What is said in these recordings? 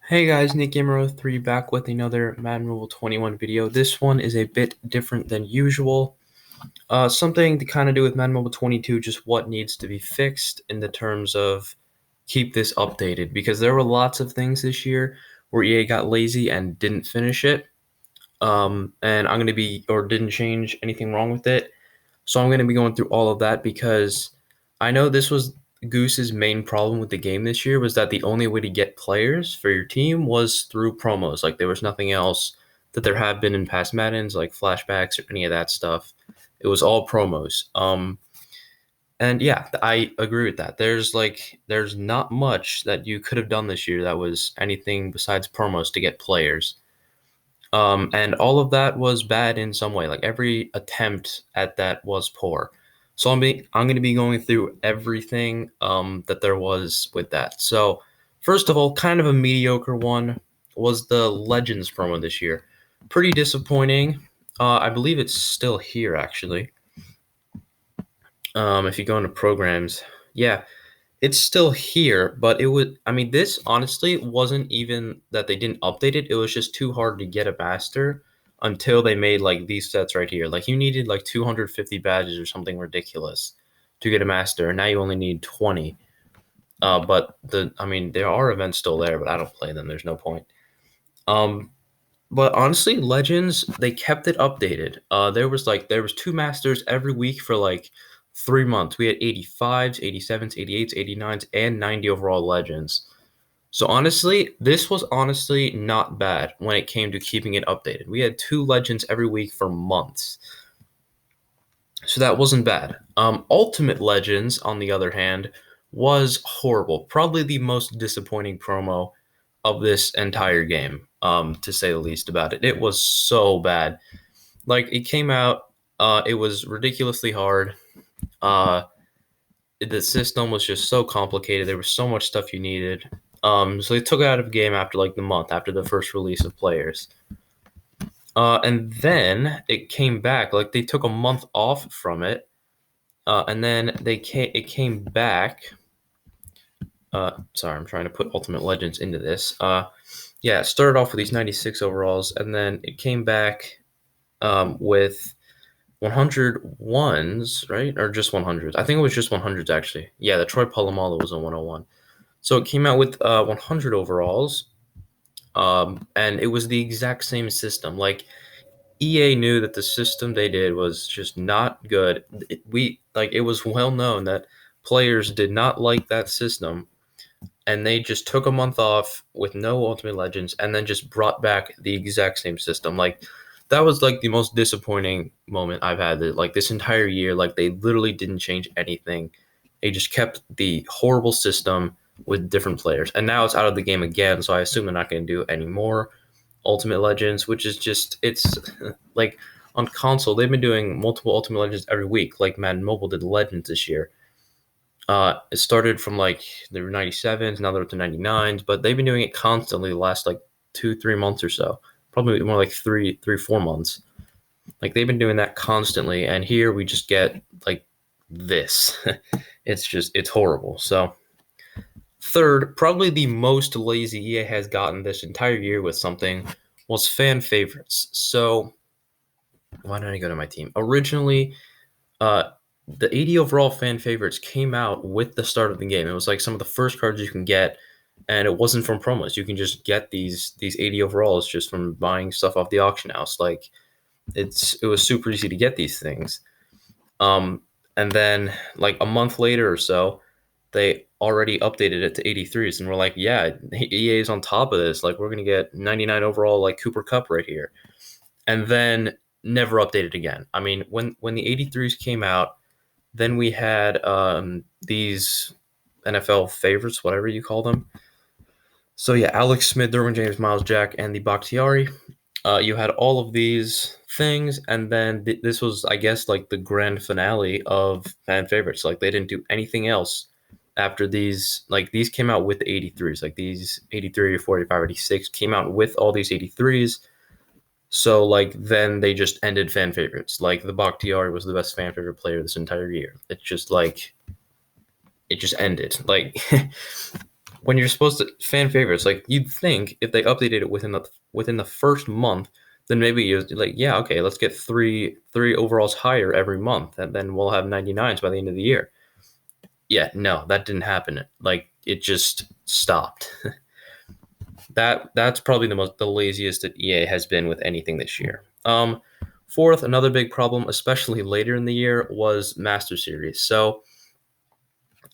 Hey guys, Nick Gamer03 back with another MM21 video. This one is a bit different than usual. Something to kind of do with Madden Mobile 22, just what needs to be fixed in the terms of keep this updated. Because there were lots of things this year where EA got lazy and didn't finish it. And I'm going to be, or didn't change anything wrong with it. So I'm going to be going through all of that because I know this was Goose's main problem with the game this year was that the only way to get players for your team was through promos. Like there was nothing else that there have been in past Maddens, like flashbacks or any of that stuff. It was all promos. And yeah, I agree with that. There's not much that you could have done this year that was anything besides promos to get players. And all of that was bad in some way. Like every attempt at that was poor. So I'm going to be going through everything that there was with that. So first of all, kind of a mediocre one was the Legends promo this year. Pretty disappointing. I believe it's still here actually. If you go into programs, yeah, it's still here, but it would. I mean, this honestly wasn't even that they didn't update it. It was just too hard to get a master until they made like these sets right here. Like you needed like 250 badges or something ridiculous to get a master, and now you only need 20. But I mean, there are events still there, but I don't play them. There's no point. Um, but honestly, Legends they kept it updated. There was two masters every week for like 3 months. We had 85s, 87s, 88s, 89s, and 90 overall Legends. So honestly, this was honestly not bad when it came to keeping it updated. We had two Legends every week for months. So that wasn't bad. Ultimate Legends, on the other hand, was horrible. Probably the most disappointing promo of this entire game, to say the least about it. It was so bad. Like it came out, it was ridiculously hard. Uh, the system was just so complicated. There was so much stuff you needed. So they took it out of the game after like the month after the first release of players. And then it came back. Like they took a month off from it, and then it came back. Sorry, I'm trying to put Ultimate Legends into this. Yeah, it started off with these 96 overalls, and then it came back with 100 ones, right? Or just 100s. I think it was just 100s, actually. Yeah, the Troy Polamalu was a 101. So it came out with 100 overalls, and it was the exact same system. Like, EA knew that the system they did was just not good. It was well known that players did not like that system, and they just took a month off with no Ultimate Legends and then just brought back the exact same system. Like that was like the most disappointing moment I've had like this entire year. Like they literally didn't change anything. They just kept the horrible system with different players. And now it's out of the game again, so I assume they're not going to do any more Ultimate Legends, which is just it's like on console they've been doing multiple Ultimate Legends every week, like Madden Mobile did Legends this year. It started from like the 97s, now they're up to 99s, but they've been doing it constantly the last like 2-3 months or so, probably more like 4 months. Like they've been doing that constantly, and here we just get like this. It's horrible. So third, probably the most lazy EA has gotten this entire year with something was fan favorites. So why did I go to my team? Originally, uh, the 80 overall fan favorites came out with the start of the game. It was like some of the first cards you can get, and it wasn't from promos. You can just get these 80 overalls just from buying stuff off the auction house. Like it was super easy to get these things. Um, and then like a month later or so, they already updated it to 83s, and we're like, yeah, EA is on top of this. Like we're gonna get 99 overall like Cooper Cup right here, and then never updated again. I mean, when the 83s came out, then we had these NFL favorites, whatever you call them. So yeah, Alex Smith, Derwin James, Miles Jack, and the Bakhtiari. You had all of these things, and then this was, I guess, like the grand finale of fan favorites. Like they didn't do anything else after these. Like these came out with the 83s. Like these 83 or 45, 86 came out with all these 83s. So like then they just ended fan favorites. Like the Bakhtiari was the best fan favorite player this entire year. It's just like it just ended. Like when you're supposed to fan favorites, like you'd think if they updated it within the first month, then maybe you're like, yeah, okay, let's get three overalls higher every month, and then we'll have 99s by the end of the year. Yeah, no, that didn't happen. Like it just stopped. That's probably the laziest that EA has been with anything this year. Fourth, another big problem, especially later in the year, was Master Series. So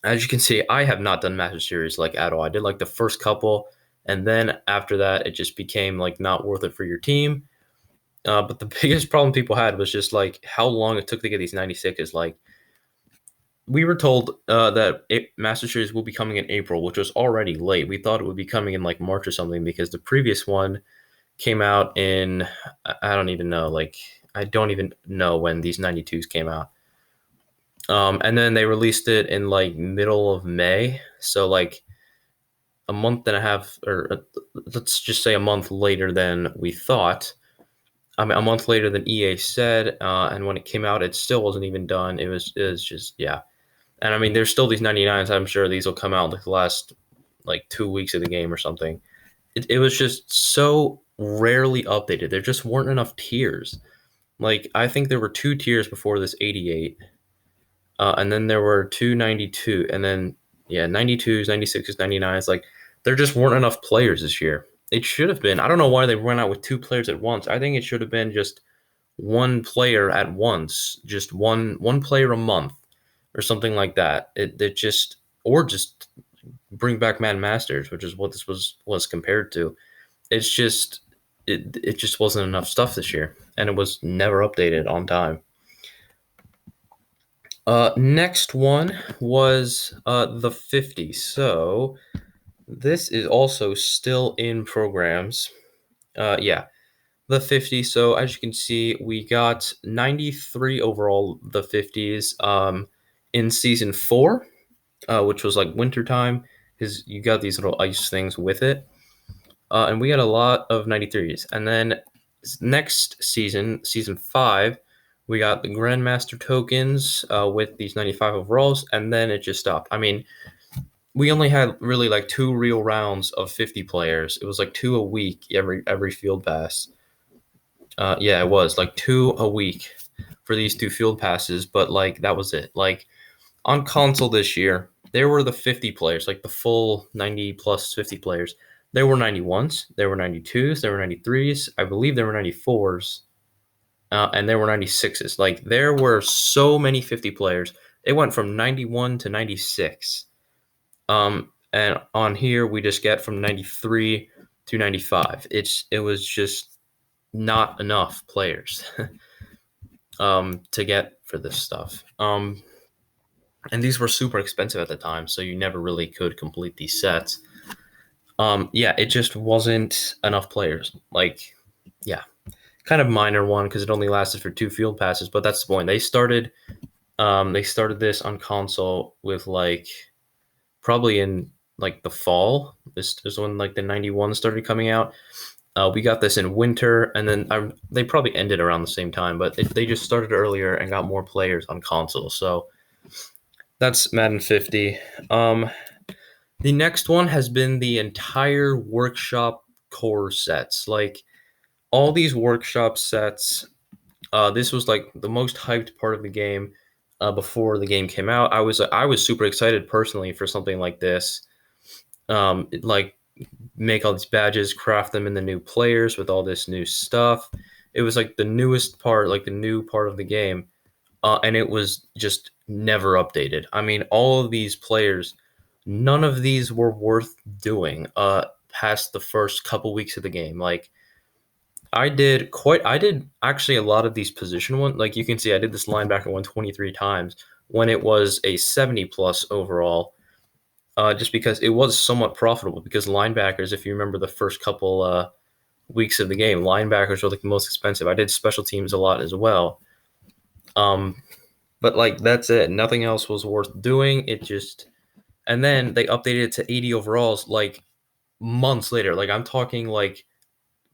as you can see, I have not done Master Series like at all. I did like the first couple, and then after that, it just became like not worth it for your team. But the biggest problem people had was just like how long it took to get these 96s. Like we were told that Master Series will be coming in April, which was already late. We thought it would be coming in like March or something because the previous one came out in I don't even know. Like I don't even know when these 92s came out. And then they released it in like middle of May. So like a month and a half, or let's just say a month later than we thought. I mean, a month later than EA said, and when it came out, it still wasn't even done. It was just yeah. And I mean, there's still these 99s. I'm sure these will come out like the last like 2 weeks of the game or something. It was just so rarely updated. There just weren't enough tiers. Like I think there were two tiers before this 88, and then there were two 92, and then yeah, 92s, 96s, 99s. Like there just weren't enough players this year. It should have been. I don't know why they went out with two players at once. I think it should have been just one player at once, just one player a month or something like that. It just or just bring back Mad Masters, which is what this was compared to. It's just it just wasn't enough stuff this year, and it was never updated on time. Next one was the 50. So this is also still in programs. Yeah, the 50. So as you can see, we got 93 overall, the 50s, in season 4, which was like wintertime, because you got these little ice things with it. And we got a lot of 93s. And then next season, season 5, we got the Grandmaster tokens with these 95 overalls, and then it just stopped. I mean, we only had really like 2 real rounds of 50 players. It was like 2 a week every field pass. Yeah, it was like 2 a week for these 2 field passes, but like that was it. Like on console this year, there were the 50 players, like the full 90 plus 50 players. There were 91s, there were 92s, there were 93s. I believe there were 94s, and there were 96s. Like there were so many 50 players. It went from 91 to 96. And on here we just get from 93 to 95. It was just not enough players to get for this stuff. And these were super expensive at the time, so you never really could complete these sets. Yeah, it just wasn't enough players. Like, yeah, kind of minor one because it only lasted for 2 field passes, but that's the point. They started this on console with like probably in like the fall. This is when like the 91 started coming out. We got this in winter, and then they probably ended around the same time, but they just started earlier and got more players on console. So that's Madden 50. The next one has been the entire workshop core sets. Like all these workshop sets, this was like the most hyped part of the game before the game came out. I was super excited personally for something like this. Like make all these badges, craft them in the new players with all this new stuff. It was like the newest part, like the new part of the game, and it was just never updated. I mean, all of these players, none of these were worth doing past the first couple weeks of the game. Like I did actually a lot of these position ones. Like you can see, I did this linebacker one 23 times when it was a 70 plus overall. Just because it was somewhat profitable because linebackers, if you remember the first couple weeks of the game, linebackers were like the most expensive. I did special teams a lot as well. Um, but like that's it. Nothing else was worth doing. And then they updated it to 80 overalls like months later. Like I'm talking like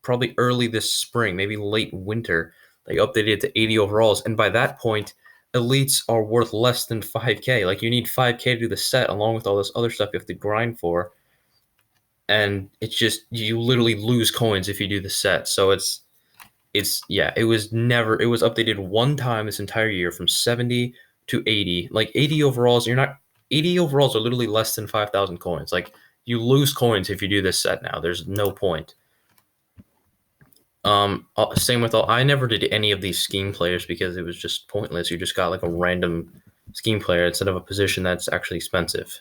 probably early this spring, maybe late winter. They updated it to 80 overalls, and by that point, elites are worth less than 5K. Like you need 5K to do the set along with all this other stuff you have to grind for. and it's just you literally lose coins if you do the set. So it's yeah, it was updated one time this entire year from 70 to 80. Like 80 overalls, you're not 80 overalls are literally less than 5,000 coins. Like you lose coins if you do this set now. There's no point. Same with all. I never did any of these scheme players because it was just pointless. You just got like a random scheme player instead of a position that's actually expensive.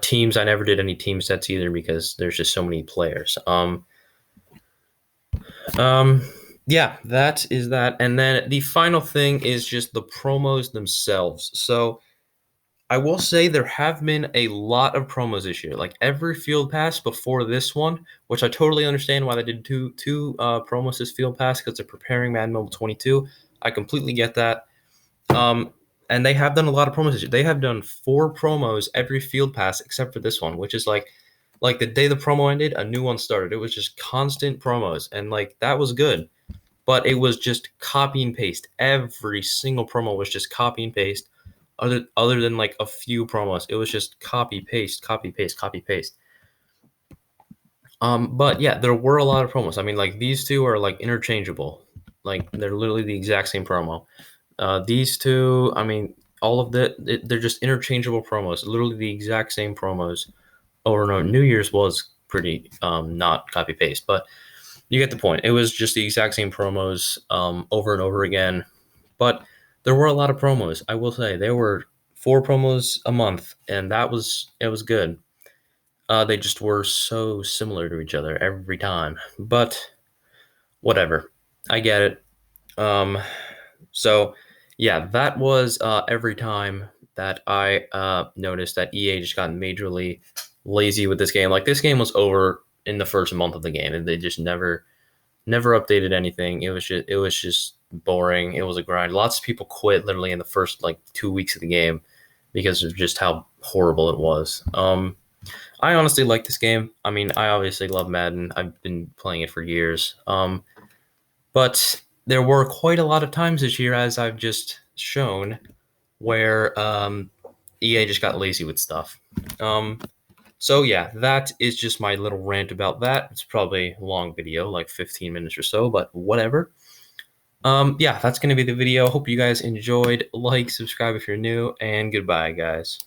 Teams, I never did any team sets either because there's just so many players. Um, yeah, that is that. And then the final thing is just the promos themselves. So I will say there have been a lot of promos this year. Like every field pass before this one, which I totally understand why they did two promos this field pass because they're preparing Madden Mobile 22. I completely get that. Um, and they have done a lot of promos this year. They have done 4 promos every field pass except for this one, which is like the day the promo ended, a new one started. It was just constant promos, and like that was good. But it was just copy and paste. Every single promo was just copy and paste. Other than like a few promos, it was just copy paste, copy paste, copy paste. But yeah, there were a lot of promos. I mean, like these two are like interchangeable. Like they're literally the exact same promo. These two, I mean, all of they're just interchangeable promos. Literally the exact same promos over and over. New Year's was pretty not copy paste, but you get the point. It was just the exact same promos over and over again. But there were a lot of promos. I will say there were 4 promos a month, and it was good. They just were so similar to each other every time. But whatever, I get it. Um, so yeah, that was every time that I noticed that EA just got majorly lazy with this game. Like this game was over in the first month of the game, and they just never updated anything. It was just boring. It was a grind. Lots of people quit literally in the first like 2 weeks of the game because of just how horrible it was. I honestly like this game. I mean, I obviously love Madden. I've been playing it for years. But there were quite a lot of times this year, as I've just shown, where EA just got lazy with stuff. So yeah, that is just my little rant about that. It's probably a long video, like 15 minutes or so, but whatever. Yeah, that's gonna be the video. Hope you guys enjoyed. Like, subscribe if you're new, and goodbye, guys.